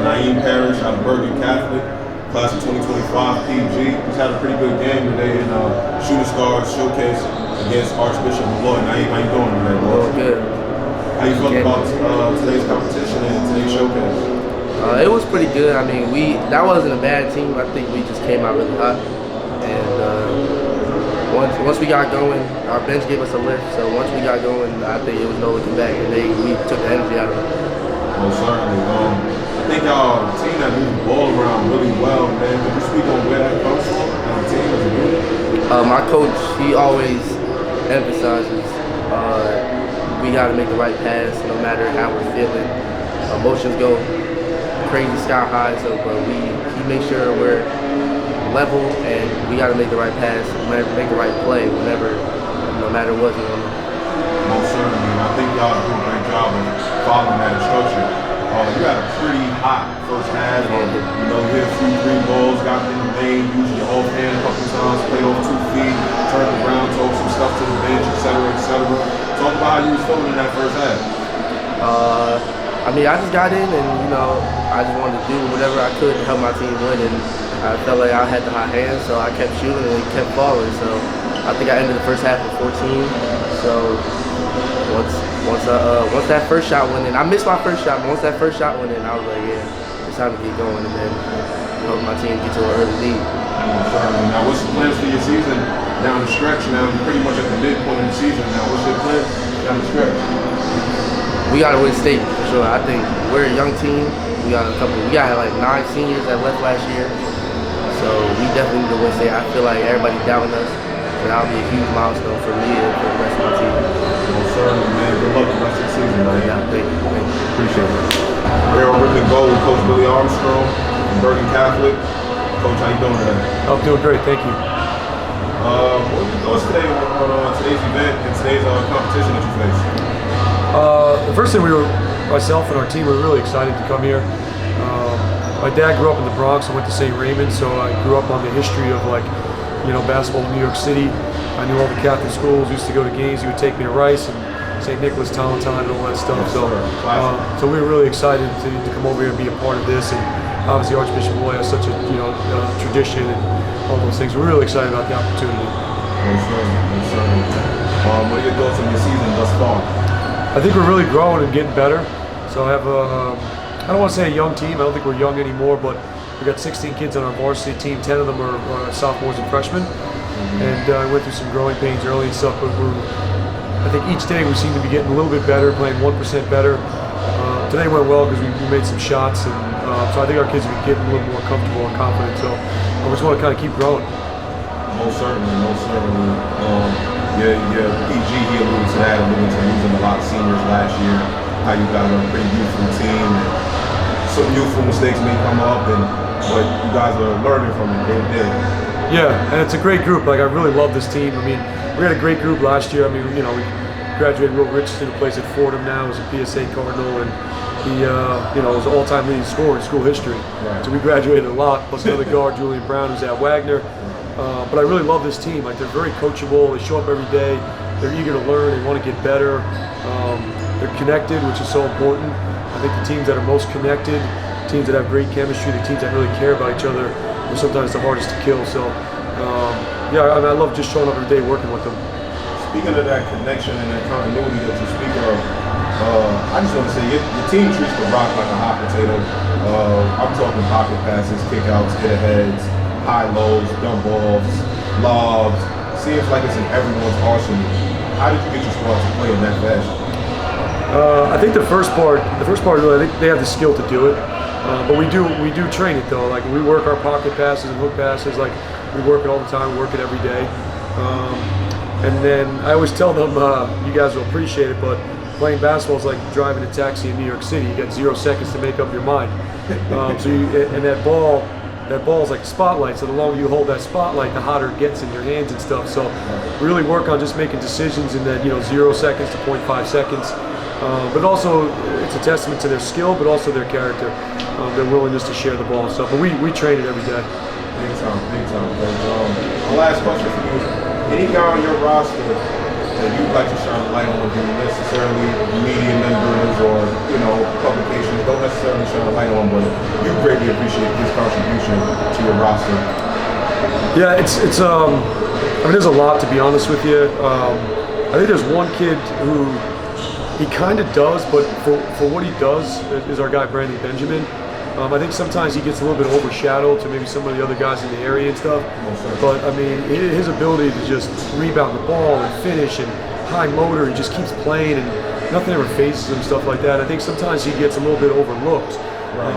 Naiim Parrish out of Bergen Catholic, class of 2025 PG. He's had a pretty good game today in Shooting Stars Showcase against Archbishop Molloy. Naiim, how you doing today, bro? Good. How you felt about today's competition and today's showcase? It was pretty good. I mean, that wasn't a bad team. I think we just came out really hot, and once we got going, our bench gave us a lift. So once we got going, I think it was no looking back, and we took the energy out of it. Well, certainly. I think y'all team that moved the ball around really well, man. Could you speak on where that comes from? And the team is good. My coach, he always emphasizes we got to make the right pass, no matter how we're feeling. Emotions go crazy sky high, but he makes sure we're level and we got to make the right pass, make the right play whenever, no matter what's going on. Most certainly. I think y'all do a great job of following that instruction. You got a pretty hot first half. You know, hit a few green balls, got in the lane, using your offhand a couple times, played off 2 feet, turned around, talked some stuff to the bench, etc., etc. Talk about how you was feeling in that first half. I mean, I just got in and, I just wanted to do whatever I could to help my team win, and I felt like I had the hot hands, so I kept shooting and it kept falling. So I think I ended the first half with 14. So once that first shot went in, I missed my first shot, but once that first shot went in, I was like, yeah, it's time to get going, and then help my team get to an early lead. Now, what's the plans for your season down the stretch? Now, you're pretty much at the midpoint of the season. Now, what's your plans down the stretch? We got to win state for sure. I think we're a young team. We got like 9 seniors that left last year, so we definitely need to win state. I feel like everybody's doubting us, so that'll be a huge milestone for me and for the rest of my team. Well, certainly, man. Good luck the rest of the season, man. Yeah, thank you. Appreciate it. We're on Ribbon Gold with Coach Armstrong from Bergen Catholic. Coach, how you doing today? I'm doing great, thank you. What are your thoughts today on today's event and today's competition that you faced? The first thing, myself and our team were really excited to come here. My dad grew up in the Bronx and went to St. Raymond, so I grew up on the history of basketball in New York City. I knew all the Catholic schools, used to go to games. He would take me to Rice and St. Nicholas, Talentine, and all that stuff. So we were really excited to come over here and be a part of this. And obviously Archbishop Molloy has such a tradition and all those things. We're really excited about the opportunity. What are your thoughts on your season thus far? I think we're really growing and getting better. So I have I don't want to say a young team. I don't think we're young anymore, but We got 16 kids on our varsity team. 10 of them are sophomores and freshmen. And I went through some growing pains early and stuff, but I think each day we seem to be getting a little bit better, playing 1% better. Today went well because we made some shots, and so I think our kids are getting a little more comfortable and confident. So I just want to kind of keep growing. Most certainly, most certainly. Yeah, PG, he alluded to that, alluded to losing a lot of seniors last year. How you guys are a pretty youthful team. And some youthful mistakes may come up, but you guys are learning from it. They did. Yeah, and it's a great group. Like, I really love this team. I mean, we had a great group last year. I mean, we graduated Will Richardson, who plays at Fordham now, is a PSA Cardinal, and he, was an all-time leading scorer in school history. Right. So we graduated a lot, plus another guard, Julian Brown, who's at Wagner. But I really love this team. Like, they're very coachable. They show up every day. They're eager to learn. They want to get better. They're connected, which is so important. I think the teams that are most connected, teams that have great chemistry, the teams that really care about each other, are sometimes the hardest to kill. So, I love just showing up every day working with them. Speaking of that connection and that continuity that you speak of, I just want to say your team treats the rock like a hot potato. I'm talking pocket passes, kickouts, hit-aheads, high-lows, dump balls, lobs. Seems like it's in everyone's arsenal. How did you get your squad to play in that fashion? I think the first part, really, I think they have the skill to do it. But we do train it though. Like, we work our pocket passes and hook passes. Like, we work it all the time, work it every day. And then I always tell them, you guys will appreciate it, but playing basketball is like driving a taxi in New York City. You got 0 seconds to make up your mind. And that ball is like a spotlight. So the longer you hold that spotlight, the hotter it gets in your hands and stuff. So really work on just making decisions in that 0 seconds to 0.5 seconds. But also, it's a testament to their skill, but also their character, their willingness to share the ball and stuff. But we train it every day. Big time, Coach. My last question for you: any guy on your roster that you'd like to shine a light on, who necessarily media members or publications don't necessarily shine a light on, but you greatly appreciate his contribution to your roster? Yeah, it's there's a lot, to be honest with you. I think there's one kid who he kind of does, but for what he does is our guy Brandon Benjamin. I think sometimes he gets a little bit overshadowed to maybe some of the other guys in the area and stuff. But I mean, his ability to just rebound the ball and finish and high motor, he just keeps playing and nothing ever phases him, stuff like that. I think sometimes he gets a little bit overlooked.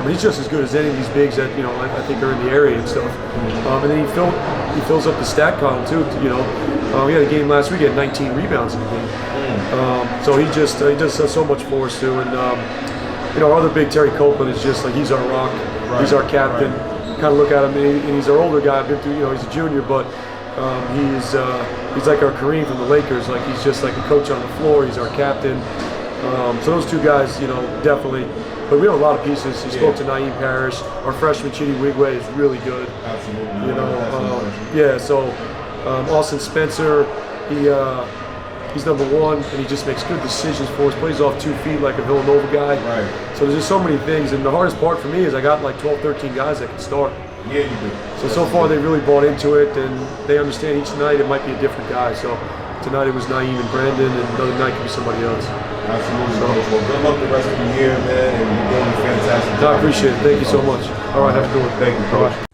He's just as good as any of these bigs that I think are in the area and stuff. And then he fills up the stat column too. We had a game last week. He had 19 rebounds in the game. So he does so much for us too. And our other big, Terry Copeland, is just like, he's our rock. He's our captain. Kind of look at him, and he's our older guy. I've been through, he's a junior, but he's like our Kareem from the Lakers. Like, he's just like a coach on the floor. He's our captain. So those two guys, definitely. But we have a lot of pieces. He spoke to Naiim Parrish. Our freshman Chidi Wigwe is really good. Absolutely. So Austin Spencer, he's number one, and he just makes good decisions for us. Plays off 2 feet like a Villanova guy. Right. So there's just so many things, and the hardest part for me is I got like 12, 13 guys that can start. Yeah, you do. So far they really bought into it, and they understand each night it might be a different guy. So tonight it was Naiim and Brandon, and another night could be somebody else. Absolutely. Well, good luck the rest of the year, man, and you're doing a fantastic job. I appreciate it. Thank you so much. All right, have a good one. Thank you, Coach.